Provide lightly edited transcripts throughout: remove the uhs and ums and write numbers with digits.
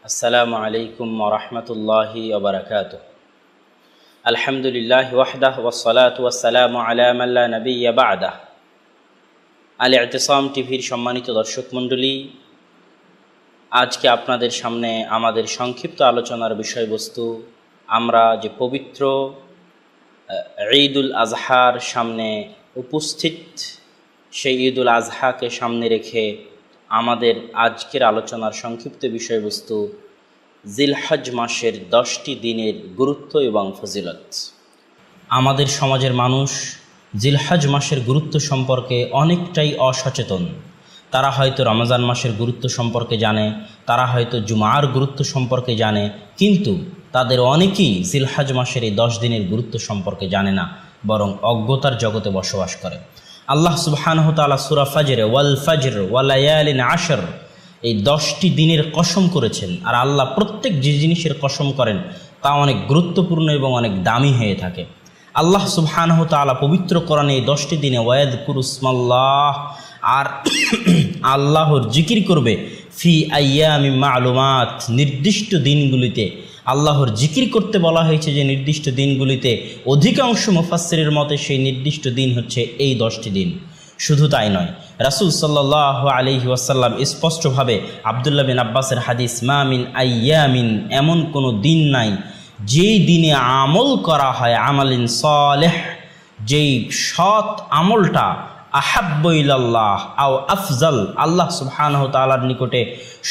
আসসালামু আলাইকুম ওয়া রাহমাতুল্লাহি ওয়া বারাকাতুহু। আলহামদুলিল্লাহি ওয়াহদাহু ওয়াসসালাতু ওয়াসসালামু আলা মান লা নাবিয়্যা বা'দাহু। আল ইতিসাম টিভির সম্মানিত দর্শক মণ্ডলী, আজকে আপনাদের সামনে আমাদের সংক্ষিপ্ত আলোচনার বিষয়বস্তু, আমরা যে পবিত্র ঈদুল আজহার সামনে উপস্থিত, সেই ঈদুল আজহাকে সামনে রেখে আমাদের আজকের আলোচনার সংক্ষিপ্ত বিষয়বস্তু জিলহজ মাসের 10টি দিনের গুরুত্ব এবং ফজিলত। আমাদের সমাজের মানুষ জিলহজ মাসের গুরুত্ব সম্পর্কে অনেকটাই অসচেতন। তারা হয়তো রমজান মাসের গুরুত্ব সম্পর্কে জানে, তারা হয়তো জুমার গুরুত্ব সম্পর্কে জানে, কিন্তু তাদের অনেকেই জিলহজ মাসের এই 10 দিনের গুরুত্ব সম্পর্কে জানে না, বরং অজ্ঞতার জগতে বসবাস করে। আল্লাহ সুবহানাহু ওয়া তাআলা সূরা ফাজরে ওয়াল ফাজর ওয়া লায়ালিন আশর এই 10টি দিনের কসম করেছেন। আর আল্লাহ প্রত্যেক যে জিনিসের কসম করেন তা অনেক গুরুত্বপূর্ণ এবং অনেক দামি হয়ে থাকে। আল্লাহ সুবহানাহু ওয়া তাআলা পবিত্র কোরআনে এই 10টি দিনে ওয়ায়াযকুরুসমাল্লাহ, আর আল্লাহর জিকির করবে ফি আইয়ামিন মা'লুমাত, নির্দিষ্ট দিনগুলিতে আল্লাহর জিকির করতে বলা হয়েছে। যে নির্দিষ্ট দিনগুলিতে অধিকাংশ মুফাসসিরের মতে সেই নির্দিষ্ট দিন হচ্ছে এই 10টি দিন। শুধু তাই নয়, রাসূল সাল্লাল্লাহু আলাইহি ওয়াসাল্লাম স্পষ্টভাবে আব্দুল্লাহ বিন আব্বাসের হাদিস, মা মিন আইয়ামিন, এমন কোনো দিন নাই যেই দিনে আমল করা হয় আমালিন সালেহ, যেই সৎ আমলটা আহাব্বু ইলাল্লাহ আও আফজাল, আল্লাহ সুবহানাহু ওয়া তাআলার নিকটে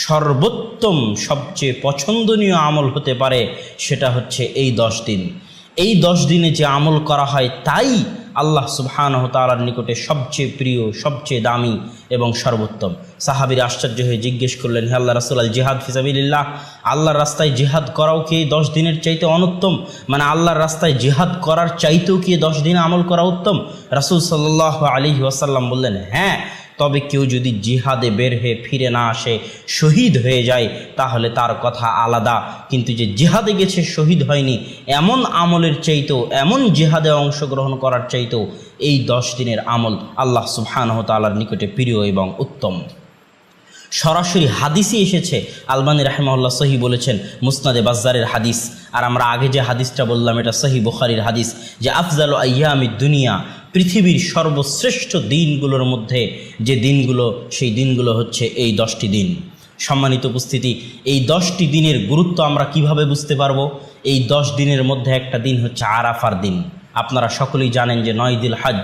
সর্বোত্তম সবচেয়ে পছন্দনীয় আমল হতে পারে, সেটা হচ্ছে এই 10 দিন। এই 10 দিনে যে আমল করা হয় তাই আল্লাহ সুবহানাহু ওয়া তাআলার নিকটে সবচেয়ে প্রিয়, সবচেয়ে দামি এবং সর্বোত্তম। সাহাবীরা আশ্চর্য হয়ে জিজ্ঞেস করলেন, হে আল্লাহর রাসূল, আল জিহাদ ফি সাবিলিল্লাহ, আল্লাহর রাস্তায় জিহাদ করাও কি এই 10 দিনের চাইতে অনুত্তম? মানে আল্লাহর রাস্তায় জিহাদ করার চাইতেও কি 10 দিনে আমল করা উত্তম? রাসূল সাল্লাল্লাহু আলাইহি ওয়াসাল্লাম বললেন, হ্যাঁ, তবে কেউ যদি জিহাদে বের হয়ে ফিরে না আসে, শহীদ হয়ে যায়, তাহলে তার কথা আলাদা। কিন্তু যে জিহাদে গেছে, শহীদ হয়নি, এমন আমলের চাইতেও, এমন জিহাদে অংশগ্রহণ করার চাইতেও এই 10 দিনের আমল আল্লাহ সুবহানাহু ওয়া তাআলার নিকটে প্রিয় এবং উত্তম। সরাসরি হাদিসই এসেছে। আলবানী রাহিমাহুল্লাহ সহিহ বলেছেন, মুসনাদে বাজ্জারের হাদিস। আর আমরা আগে যে হাদিসটা বললাম এটা সহিহ বুখারীর হাদিস, যে আফজালু আইয়ামিদ দুনিয়া, পৃথিবীর সর্বশ্রেষ্ঠ দিনগুলোর মধ্যে যে দিনগুলো, সেই দিনগুলো হচ্ছে এই 10টি দিন। সম্মানিত উপস্থিতি, এই 10টি দিনের গুরুত্ব আমরা কিভাবে বুঝতে পারবো? এই 10 দিনের মধ্যে একটা দিন হচ্ছে আরাফার দিন। আপনারা সকলেই জানেন যে 9 জিলহজ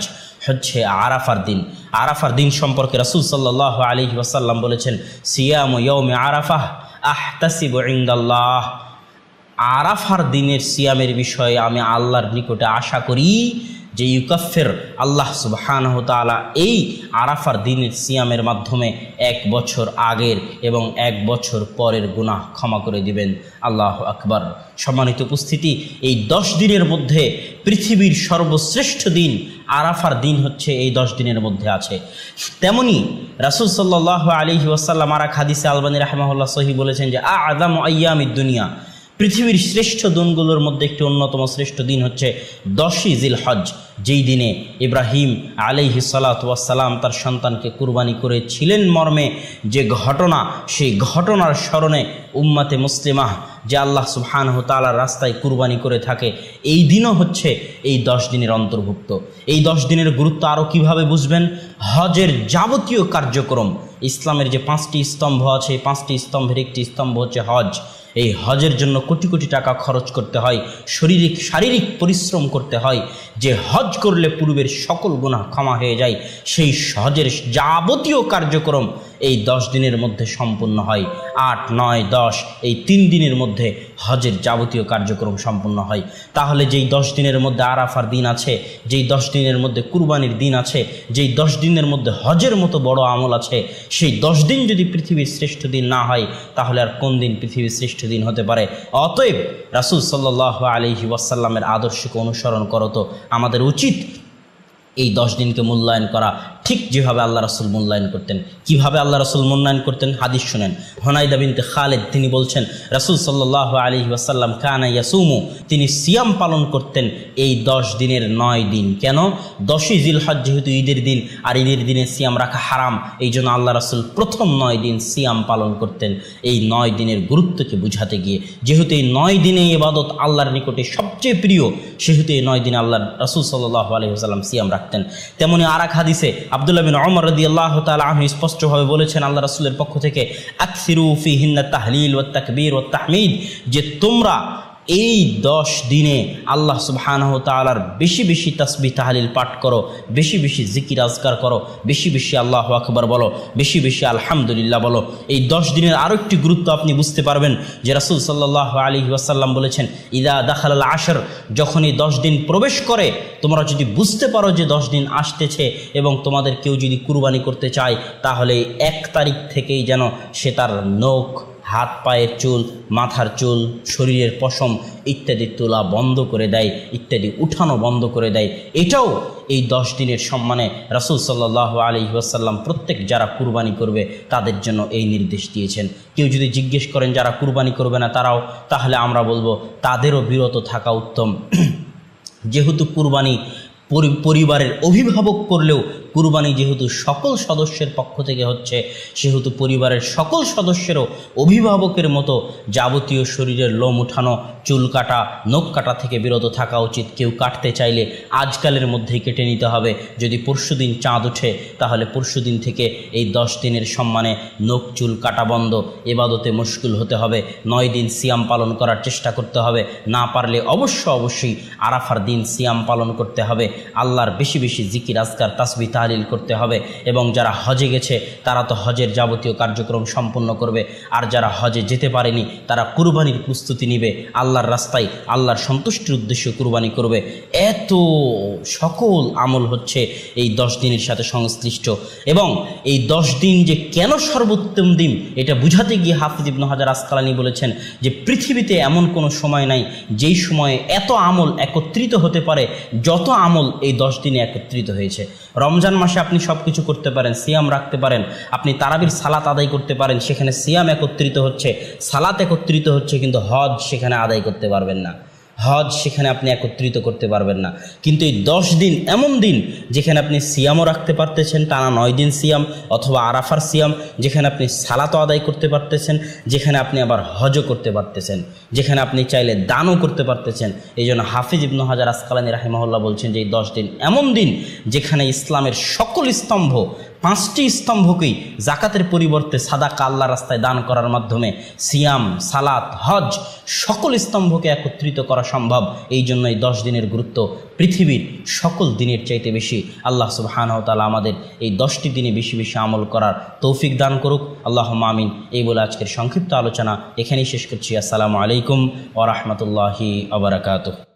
হচ্ছে আরাফার দিন। আরাফার দিন সম্পর্কে রাসূল সাল্লাল্লাহু আলাইহি ওয়াসাল্লাম বলেছেন, সিয়ামু ইয়াউমি আরাফাহ আহতাসিবু ইনদাল্লাহ, আরাফার দিনের সিয়ামের বিষয়ে আমি আল্লাহর নিকটে আশা করি যে ইউকাফির, আল্লাহ সুবহানাহু ওয়া তাআলা এই আরাফার দিনের সিয়ামের মাধ্যমে 1 বছর আগের এবং 1 বছর পরের গুনাহ ক্ষমা করে দিবেন। আল্লাহু আকবার। সম্মানিত উপস্থিতি, এই 10 দিনের মধ্যে পৃথিবীর সর্বশ্রেষ্ঠ দিন আরাফার দিন হচ্ছে এই 10 দিনের মধ্যে আছে। তেমনি রাসূল সাল্লাল্লাহু আলাইহি ওয়াসাল্লাম আর এক হাদিসে আলবানী রাহিমাহুল্লাহ সহিহ বলেছেন যে আ'যামু আইয়ামিদ দুনিয়া, পৃথিবীর শ্রেষ্ঠ দিনগুলোর মধ্যে একটি অন্যতম শ্রেষ্ঠ দিন হচ্ছে 10ই জিলহজ, যেই দিনে ইব্রাহিম আলাইহিস সালাতু ওয়াস সালাম তার সন্তানকে কুরবানি করেছিলেন মর্মে যে ঘটনা, সেই ঘটনার স্মরণে উম্মাতে মুসলিমাহ যে আল্লাহ সুবহানাহু ওয়া তাআলার রাস্তায় কুরবানি করে থাকে, এই দিনও হচ্ছে এই 10 দিনের অন্তর্ভুক্ত। এই 10 দিনের গুরুত্ব আরও কিভাবে বুঝবেন? হজের যাবতীয় কার্যক্রম, ইসলামের যে 5টি স্তম্ভ আছে, 5টি স্তম্ভের একটি স্তম্ভ হচ্ছে হজ। এই হজের জন্য কোটি কোটি টাকা খরচ করতে হয়, শারীরিক পরিশ্রম করতে হয়। যে হজ করলে পূর্বের সকল গুনাহ ক্ষমা হয়ে যায়, সেই হজের যাবতীয় কার্যক্রম এই 10 দিনের মধ্যে সম্পূর্ণ হয়। 8, 9, 10 এই 3 দিনের মধ্যে হজের যাবতীয় কার্যক্রম সম্পূর্ণ হয়। তাহলে যেই 10 দিনের মধ্যে আরাফার দিন আছে, যেই 10 দিনের মধ্যে কুরবানির দিন আছে, যেই 10 দিনের মধ্যে হজের মতো বড় আমল আছে, সেই 10 দিন যদি পৃথিবীর শ্রেষ্ঠ দিন না হয়, তাহলে আর কোন দিন পৃথিবীর শ্রেষ্ঠ দিন হতে পারে? অতএব রাসূল সাল্লাল্লাহু আলাইহি ওয়াসাল্লামের আদর্শকে অনুসরণ করো। তো আমাদের উচিত এই 10 দিনকে মূল্যায়ন করা, ঠিক যেভাবে আল্লাহ রাসূল মূল্যায়ন করতেন। কিভাবে আল্লাহ রাসূল মূল্যায়ন করতেন? হাদিস শুনেন। হুনাইদা বিনতে খালিদ তিনি বলছেন, রাসূল সাল্লাল্লাহু আলাইহি ওয়াসাল্লাম কানা ইয়াসুমু, তিনি সিয়াম পালন করতেন এই 10 দিনের 9 দিন। কেন? 10ই জিলহজ যেহেতু ঈদের দিন, আর ঈদের দিনে সিয়াম রাখা হারাম, এই জন্য আল্লাহ রাসূল প্রথম 9 দিন সিয়াম পালন করতেন, এই 9 দিনের গুরুত্বকে বুঝাতে গিয়ে। যেহেতু এই 9 দিনে ইবাদত আল্লাহর নিকটে সবচেয়ে প্রিয়, সেহেতু এই 9 দিনে আল্লাহ রাসূল সাল্লাল্লাহু আলাইহি ওয়াসাল্লাম সিয়াম রাখতেন। তেমনি আর এক হাদিসে আব্দুল্লাহ বিন ওমর রাদিয়াল্লাহু তাআলা আনহু স্পষ্টভাবে বলেছেন আল্লাহ রাসূলের পক্ষ থেকে, আকসিরু ফিহিন্না তাহলিল ওয়াত তাকবীর ওয়াত তাহমিদ, যে তোমরা এই 10 দিনে আল্লাহ সুবহানাহু ওয়া তাআলার বেশি বেশি তাসবিহ তাহলিল পাঠ করো, বেশি বেশি জিকির আজকার করো, বেশি বেশি আল্লাহু আকবার বলো, বেশি বেশি আলহামদুলিল্লাহ বলো। এই 10 দিনের আরও একটি গুরুত্ব আপনি বুঝতে পারবেন যে রাসূল সাল্লাল্লাহু আলাইহি ওয়াসাল্লাম বলেছেন, ইদা দাখালাল আশর, যখন এই 10 দিন প্রবেশ করে, তোমরা যদি বুঝতে পারো যে 10 দিন আসতেছে এবং তোমাদের কেউ যদি কুরবানি করতে চায়, তাহলে 1 তারিখ থেকেই যেন সে তার নখ, হাত পায়ের চুল, মাথার চুল, শরীরের পশম ইত্যাদি তোলা বন্ধ করে দেয়, ইত্যাদি উঠানো বন্ধ করে দেয়। এটাও এই 10 দিনের সম্মানে রাসূল সাল্লাল্লাহু আলাইহি ওয়াসাল্লাম প্রত্যেক যারা কুরবানি করবে তাদের জন্য এই নির্দেশ দিয়েছেন। কেউ যদি জিজ্ঞেস করেন যারা কুরবানি করবে না তারাও, তাহলে আমরা বলবো তাদেরও বিরত থাকা উত্তম। যেহেতু কুরবানি পরিবারের অভিভাবক করলেও, কুরবানি যেহেতু সকল সদস্যের পক্ষ থেকে হচ্ছে, সেহেতু পরিবারের সকল সদস্যেরও অভিভাবকের মতো যাবতীয় শরীরের লোম উঠানো, চুল কাটা, নখ কাটা থেকে বিরত থাকা উচিত। কেউ কাটতে চাইলে আজকালের মধ্যেই কেটে নিতে হবে। যদি পরশুদিন চাঁদ ওঠে, তাহলে পরশুদিন থেকে এই 10 দিনের সম্মানে নখ চুল কাটা বন্ধ, ইবাদতে মশগুল হতে হবে। 9 দিন সিয়াম পালন করার চেষ্টা করতে হবে। না পারলে অবশ্যই আরাফার দিন সিয়াম পালন করতে হবে। আল্লাহর বেশি বেশি জিকির আজকার তাসবিহ তাহলিল করতে হবে। এবং যারা হজে গেছে তারা তো হজের যাবতীয় কার্যক্রম সম্পন্ন করবে, আর যারা হজে যেতে পারেনি তারা কুরবানির প্রস্তুতি নিবে, আল্লাহর রাস্তায় আল্লাহর সন্তুষ্টির উদ্দেশ্যে কুরবানি করবে। এত সকল আমল হচ্ছে এই 10 দিনের সাথে সংশ্লিষ্ট। এবং এই 10 দিন যে কেন সর্বোত্তম দিন, এটা বুঝাতে গিয়ে হাফিজ ইবনে হাজার আসকালানী বলেছেন যে পৃথিবীতে এমন কোনো সময় নাই যেই সময়ে এত আমল একত্রিত হতে পারে যত আমল এই 10 দিনে একত্রিত হয়েছে। রমজান মাসে আপনি সব কিছু করতে পারেন, সিয়াম রাখতে পারেন, আপনি তারাবির সালাত আদায় করতে পারেন, সেখানে সিয়াম একত্রিত হচ্ছে, সালাত একত্রিত হচ্ছে, কিন্তু হজ সেখানে আদায় করতে পারবেন না, হজ সেখানে আপনি একত্রিত করতে পারবেন না। কিন্তু এই 10 দিন এমন দিন যেখানে আপনি সিয়ামও রাখতে পারতেছেন, টানা 9 দিন সিয়াম, অথবা আরাফার সিয়াম, যেখানে আপনি সালাতও আদায় করতে পারতেছেন, যেখানে আপনি আবার হজও করতে পারতেছেন, যেখানে আপনি চাইলে দানও করতে পারতেছেন। এই জন্য হাফিজ ইবনে হাজার আসকালানী রাহিমাহুল্লাহ বলছেন যে এই 10 দিন এমন দিন যেখানে ইসলামের সকল স্তম্ভ, 5টি স্তম্ভকেই জাকাতের পরিবর্তে সাদাকা আল্লাহর রাস্তায় দান করার মাধ্যমে, সিয়াম, সালাত, হজ, সকল স্তম্ভকে একত্রিত করা সম্ভব। এই জন্য এই 10 দিনের গুরুত্ব পৃথিবীর সকল দিনের চাইতে বেশি। আল্লাহ সুবহানাহু ওয়া তাআলা আমাদের এই 10টি দিনে বেশি বেশি আমল করার তৌফিক দান করুক। আল্লাহুম্মা আমিন। এই বলে আজকের সংক্ষিপ্ত আলোচনা এখানেই শেষ করছি। আসসালামু আলাইকুম ওয়া রাহমাতুল্লাহি ওয়া বারাকাতুহু।